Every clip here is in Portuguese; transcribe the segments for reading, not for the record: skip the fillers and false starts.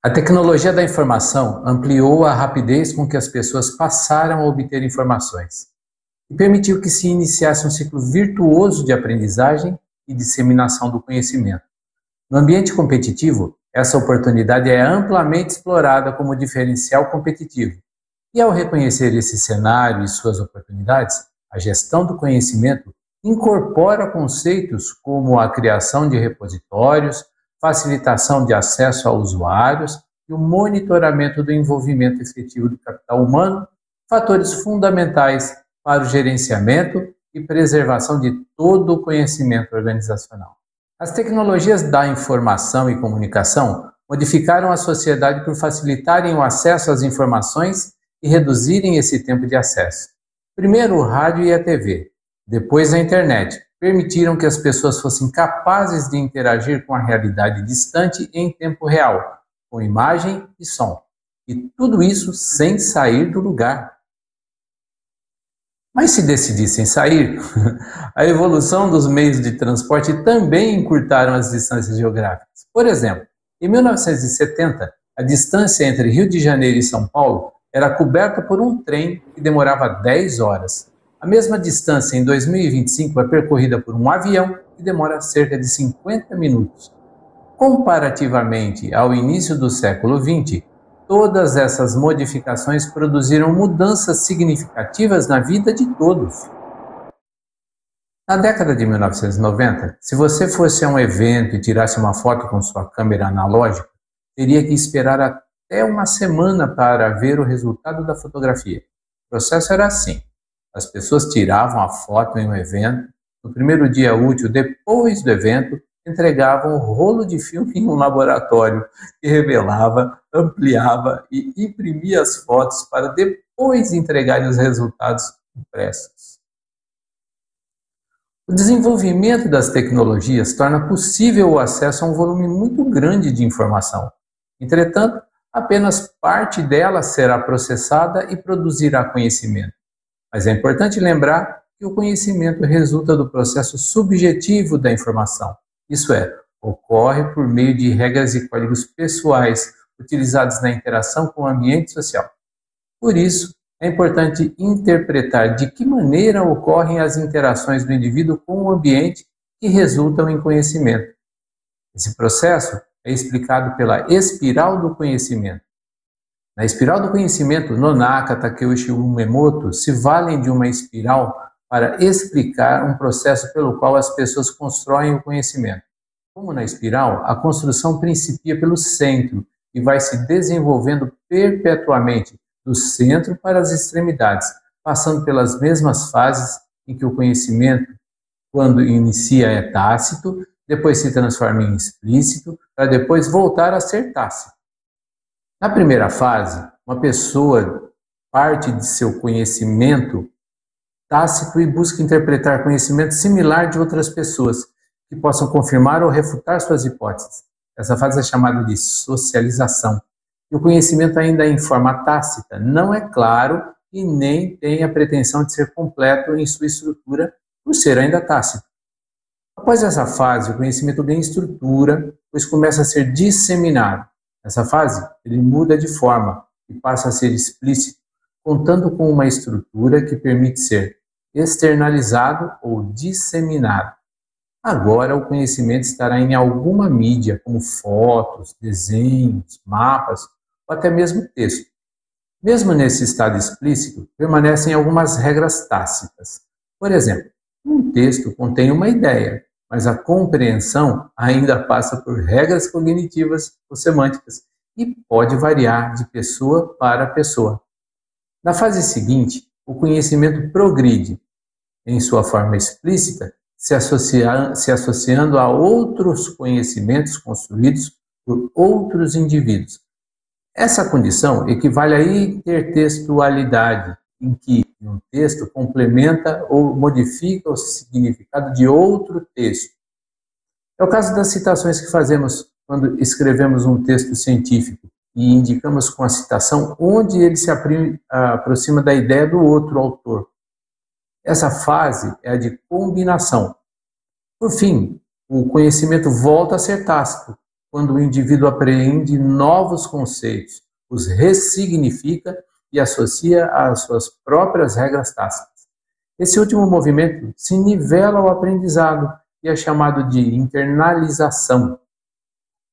A tecnologia da informação ampliou a rapidez com que as pessoas passaram a obter informações e permitiu que se iniciasse um ciclo virtuoso de aprendizagem e disseminação do conhecimento. No ambiente competitivo, essa oportunidade é amplamente explorada como diferencial competitivo. E ao reconhecer esse cenário e suas oportunidades, a gestão do conhecimento incorpora conceitos como a criação de repositórios, facilitação de acesso a usuários e o monitoramento do envolvimento efetivo do capital humano, fatores fundamentais para o gerenciamento e preservação de todo o conhecimento organizacional. As tecnologias da informação e comunicação modificaram a sociedade por facilitarem o acesso às informações e reduzirem esse tempo de acesso. Primeiro o rádio e a TV, depois a internet, permitiram que as pessoas fossem capazes de interagir com a realidade distante em tempo real, com imagem e som. E tudo isso sem sair do lugar. Mas se decidissem sair, a evolução dos meios de transporte também encurtaram as distâncias geográficas. Por exemplo, em 1970, a distância entre Rio de Janeiro e São Paulo era coberta por um trem que demorava 10 horas. A mesma distância em 2025 é percorrida por um avião que demora cerca de 50 minutos. Comparativamente ao início do século XX, todas essas modificações produziram mudanças significativas na vida de todos. Na década de 1990, se você fosse a um evento e tirasse uma foto com sua câmera analógica, teria que esperar até uma semana para ver o resultado da fotografia. O processo era assim. As pessoas tiravam a foto em um evento, no primeiro dia útil depois do evento, entregavam o rolo de filme em um laboratório que revelava, ampliava e imprimia as fotos para depois entregar os resultados impressos. O desenvolvimento das tecnologias torna possível o acesso a um volume muito grande de informação. Entretanto, apenas parte dela será processada e produzirá conhecimento. Mas é importante lembrar que o conhecimento resulta do processo subjetivo da informação. Isso é, ocorre por meio de regras e códigos pessoais utilizados na interação com o ambiente social. Por isso, é importante interpretar de que maneira ocorrem as interações do indivíduo com o ambiente que resultam em conhecimento. Esse processo é explicado pela espiral do conhecimento. Na espiral do conhecimento, Nonaka, Takeuchi e Umemoto se valem de uma espiral para explicar um processo pelo qual as pessoas constroem o conhecimento. Como na espiral, a construção principia pelo centro e vai se desenvolvendo perpetuamente do centro para as extremidades, passando pelas mesmas fases em que o conhecimento, quando inicia, é tácito, depois se transforma em explícito, para depois voltar a ser tácito. Na primeira fase, uma pessoa parte de seu conhecimento tácito e busca interpretar conhecimento similar de outras pessoas, que possam confirmar ou refutar suas hipóteses. Essa fase é chamada de socialização. E o conhecimento ainda é em forma tácita, não é claro e nem tem a pretensão de ser completo em sua estrutura, por ser ainda tácito. Após essa fase, o conhecimento ganha estrutura, pois começa a ser disseminado. Nessa fase, ele muda de forma e passa a ser explícito, contando com uma estrutura que permite ser externalizado ou disseminado. Agora, o conhecimento estará em alguma mídia, como fotos, desenhos, mapas ou até mesmo texto. Mesmo nesse estado explícito, permanecem algumas regras tácitas. Por exemplo, um texto contém uma ideia, mas a compreensão ainda passa por regras cognitivas ou semânticas e pode variar de pessoa para pessoa. Na fase seguinte, o conhecimento progride, em sua forma explícita, se associando a outros conhecimentos construídos por outros indivíduos. Essa condição equivale à intertextualidade, em que um texto complementa ou modifica o significado de outro texto. É o caso das citações que fazemos quando escrevemos um texto científico e indicamos com a citação onde ele se aproxima da ideia do outro autor. Essa fase é a de combinação. Por fim, o conhecimento volta a ser tácito, quando o indivíduo apreende novos conceitos, os ressignifica e associa às suas próprias regras tácitas. Esse último movimento se nivela ao aprendizado e é chamado de internalização.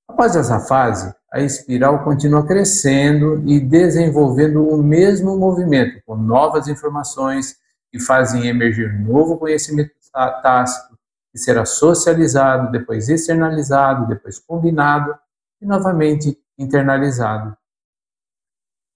Após essa fase, a espiral continua crescendo e desenvolvendo o mesmo movimento, com novas informações que fazem emergir novo conhecimento tácito, que será socializado, depois externalizado, depois combinado e novamente internalizado.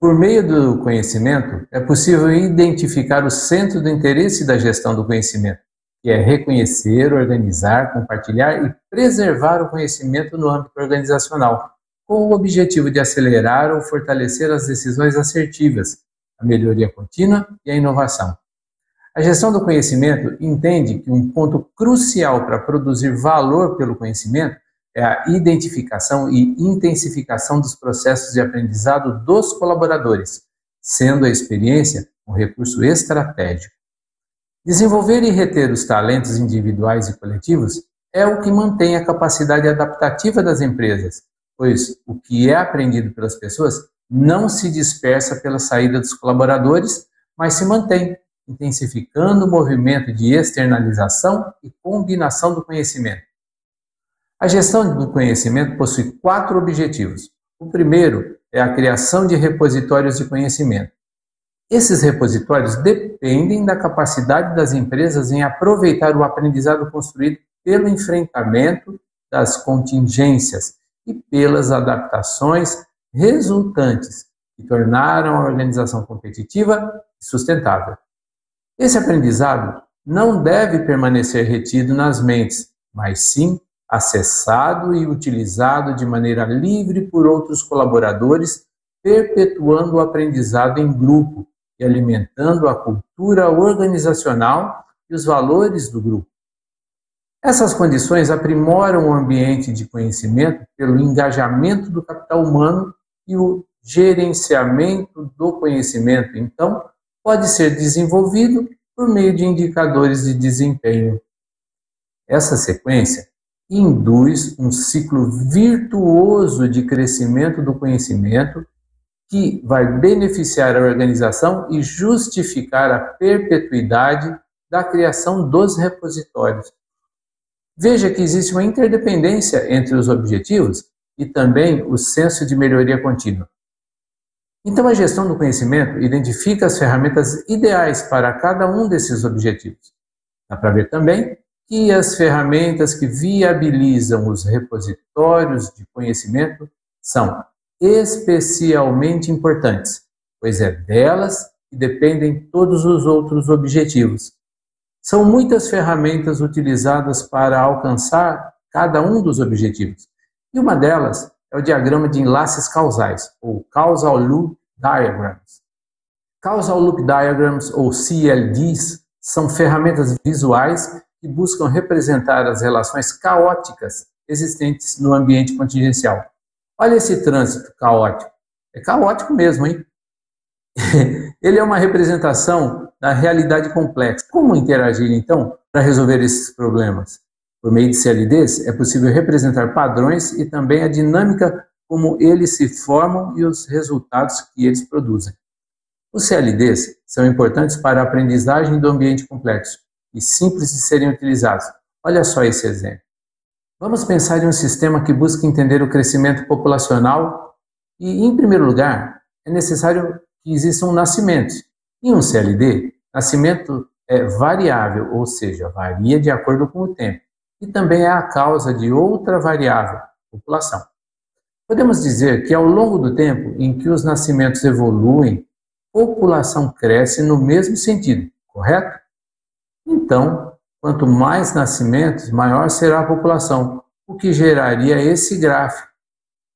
Por meio do conhecimento, é possível identificar o centro do interesse da gestão do conhecimento, que é reconhecer, organizar, compartilhar e preservar o conhecimento no âmbito organizacional, com o objetivo de acelerar ou fortalecer as decisões assertivas, a melhoria contínua e a inovação. A gestão do conhecimento entende que um ponto crucial para produzir valor pelo conhecimento é a identificação e intensificação dos processos de aprendizado dos colaboradores, sendo a experiência um recurso estratégico. Desenvolver e reter os talentos individuais e coletivos é o que mantém a capacidade adaptativa das empresas, pois o que é aprendido pelas pessoas não se dispersa pela saída dos colaboradores, mas se mantém, intensificando o movimento de externalização e combinação do conhecimento. A gestão do conhecimento possui 4 objetivos. O primeiro é a criação de repositórios de conhecimento. Esses repositórios dependem da capacidade das empresas em aproveitar o aprendizado construído pelo enfrentamento das contingências e pelas adaptações resultantes que tornaram a organização competitiva e sustentável. Esse aprendizado não deve permanecer retido nas mentes, mas sim acessado e utilizado de maneira livre por outros colaboradores, perpetuando o aprendizado em grupo e alimentando a cultura organizacional e os valores do grupo. Essas condições aprimoram o ambiente de conhecimento pelo engajamento do capital humano e o gerenciamento do conhecimento, então, pode ser desenvolvido por meio de indicadores de desempenho. Essa sequência induz um ciclo virtuoso de crescimento do conhecimento que vai beneficiar a organização e justificar a perpetuidade da criação dos repositórios. Veja que existe uma interdependência entre os objetivos e também o senso de melhoria contínua. Então, a gestão do conhecimento identifica as ferramentas ideais para cada um desses objetivos. Dá para ver também que as ferramentas que viabilizam os repositórios de conhecimento são especialmente importantes, pois é delas que dependem todos os outros objetivos. São muitas ferramentas utilizadas para alcançar cada um dos objetivos, e uma delas é o diagrama de enlaces causais, ou Causal Loop Diagrams. Causal Loop Diagrams, ou CLDs, são ferramentas visuais que buscam representar as relações caóticas existentes no ambiente contingencial. Olha esse trânsito caótico. É caótico mesmo, hein? Ele é uma representação da realidade complexa. Como interagir, então, para resolver esses problemas? Por meio de CLDs, é possível representar padrões e também a dinâmica como eles se formam e os resultados que eles produzem. Os CLDs são importantes para a aprendizagem do ambiente complexo e simples de serem utilizados. Olha só esse exemplo. Vamos pensar em um sistema que busca entender o crescimento populacional e, em primeiro lugar, é necessário que existam nascimentos. Em um CLD, nascimento é variável, ou seja, varia de acordo com o tempo, e também é a causa de outra variável, população. Podemos dizer que ao longo do tempo em que os nascimentos evoluem, a população cresce no mesmo sentido, correto? Então, quanto mais nascimentos, maior será a população, o que geraria esse gráfico.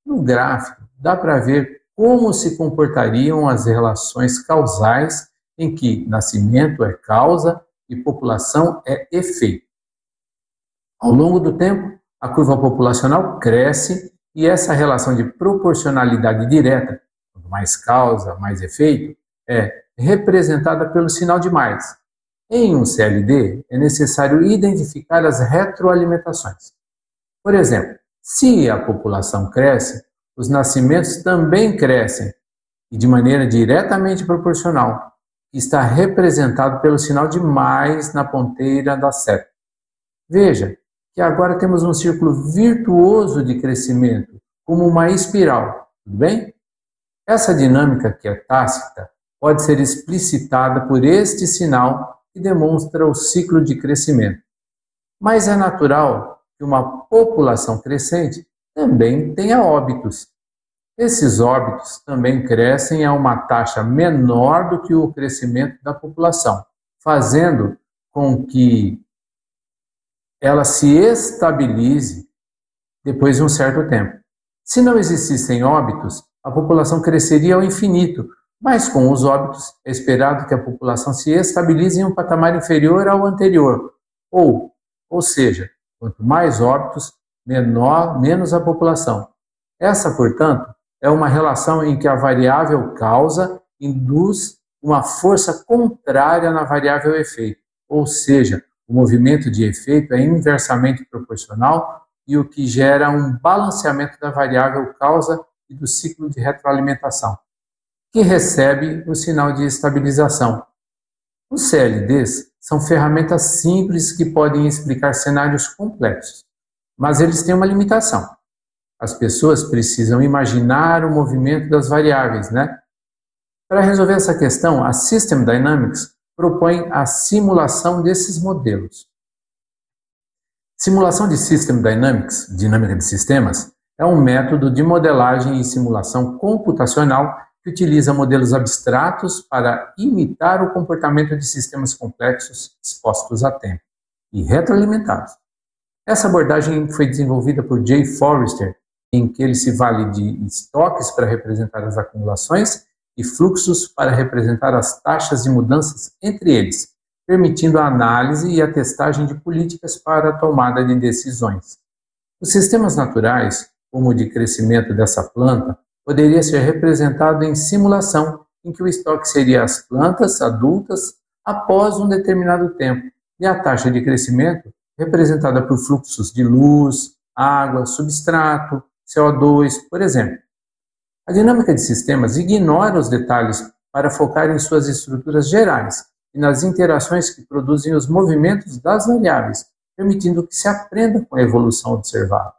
No gráfico, dá para ver como se comportariam as relações causais em que nascimento é causa e população é efeito. Ao longo do tempo, a curva populacional cresce e essa relação de proporcionalidade direta, quanto mais causa, mais efeito, é representada pelo sinal de mais. Em um CLD, é necessário identificar as retroalimentações. Por exemplo, Se a população cresce, os nascimentos também crescem, e de maneira diretamente proporcional, que está representado pelo sinal de mais na ponteira da seta. Veja que agora temos um círculo virtuoso de crescimento, como uma espiral, tudo bem? Essa dinâmica que é tácita pode ser explicitada por este sinal que demonstra o ciclo de crescimento. Mas é natural que uma população crescente também tenha óbitos. Esses óbitos também crescem a uma taxa menor do que o crescimento da população, fazendo com que ela se estabilize depois de um certo tempo. Se não existissem óbitos, a população cresceria ao infinito, mas com os óbitos é esperado que a população se estabilize em um patamar inferior ao anterior, ou seja, quanto mais óbitos, menos a população. Essa, portanto, é uma relação em que a variável causa induz uma força contrária na variável efeito, ou seja, o movimento de efeito é inversamente proporcional e o que gera um balanceamento da variável causa e do ciclo de retroalimentação, que recebe o sinal de estabilização. Os CLDs são ferramentas simples que podem explicar cenários complexos, mas eles têm uma limitação. As pessoas precisam imaginar o movimento das variáveis, né? Para resolver essa questão, a System Dynamics propõe a simulação desses modelos. Simulação de System Dynamics, dinâmica de sistemas, é um método de modelagem e simulação computacional que utiliza modelos abstratos para imitar o comportamento de sistemas complexos expostos a tempo e retroalimentados. Essa abordagem foi desenvolvida por Jay Forrester, em que ele se vale de estoques para representar as acumulações e fluxos para representar as taxas de mudanças entre eles, permitindo a análise e a testagem de políticas para a tomada de decisões. Os sistemas naturais, como o de crescimento dessa planta, poderia ser representado em simulação, em que o estoque seria as plantas adultas após um determinado tempo, e a taxa de crescimento representada por fluxos de luz, água, substrato, CO2, por exemplo. A dinâmica de sistemas ignora os detalhes para focar em suas estruturas gerais e nas interações que produzem os movimentos das variáveis, permitindo que se aprenda com a evolução observada.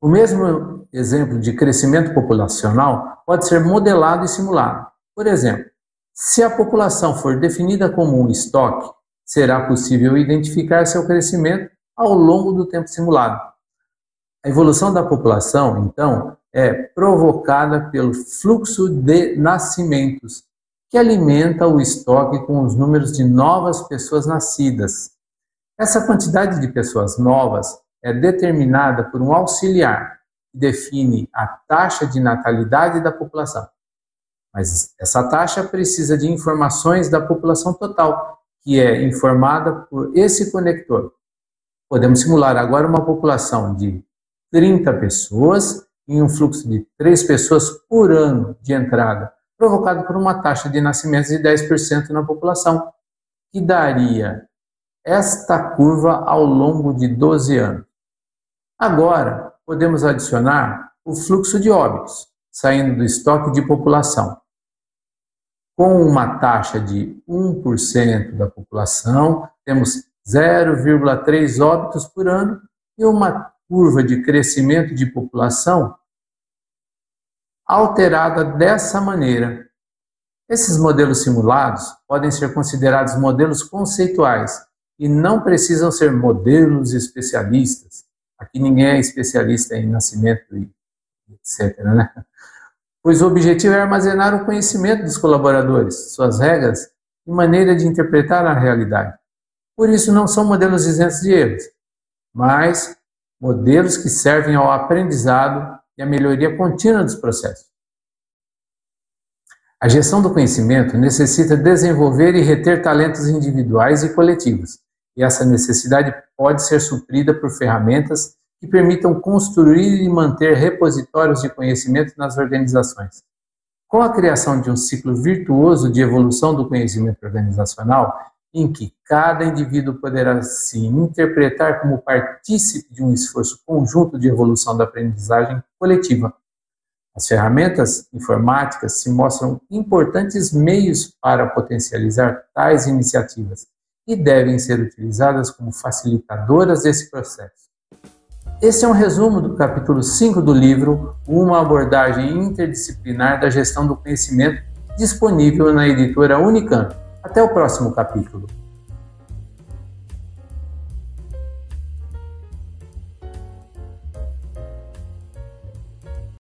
O mesmo exemplo de crescimento populacional pode ser modelado e simulado. Por exemplo, se a população for definida como um estoque, será possível identificar seu crescimento ao longo do tempo simulado. A evolução da população, então, é provocada pelo fluxo de nascimentos, que alimenta o estoque com os números de novas pessoas nascidas. Essa quantidade de pessoas novas é determinada por um auxiliar, que define a taxa de natalidade da população. Mas essa taxa precisa de informações da população total, que é informada por esse conector. Podemos simular agora uma população de 30 pessoas em um fluxo de 3 pessoas por ano de entrada, provocado por uma taxa de nascimentos de 10% na população, que daria esta curva ao longo de 12 anos. Agora, podemos adicionar o fluxo de óbitos, saindo do estoque de população. Com uma taxa de 1% da população, temos 0,3 óbitos por ano e uma curva de crescimento de população alterada dessa maneira. Esses modelos simulados podem ser considerados modelos conceituais e não precisam ser modelos especialistas. Aqui ninguém é especialista em nascimento e etc., né? Pois o objetivo é armazenar o conhecimento dos colaboradores, suas regras e maneira de interpretar a realidade. Por isso, não são modelos isentos de erros, mas modelos que servem ao aprendizado e à melhoria contínua dos processos. A gestão do conhecimento necessita desenvolver e reter talentos individuais e coletivos, e essa necessidade pode ser suprida por ferramentas que permitam construir e manter repositórios de conhecimento nas organizações. Com a criação de um ciclo virtuoso de evolução do conhecimento organizacional, em que cada indivíduo poderá se interpretar como partícipe de um esforço conjunto de evolução da aprendizagem coletiva. As ferramentas informáticas se mostram importantes meios para potencializar tais iniciativas e devem ser utilizadas como facilitadoras desse processo. Esse é um resumo do capítulo 5 do livro Uma abordagem interdisciplinar da gestão do conhecimento, disponível na editora Unicamp. Até o próximo capítulo.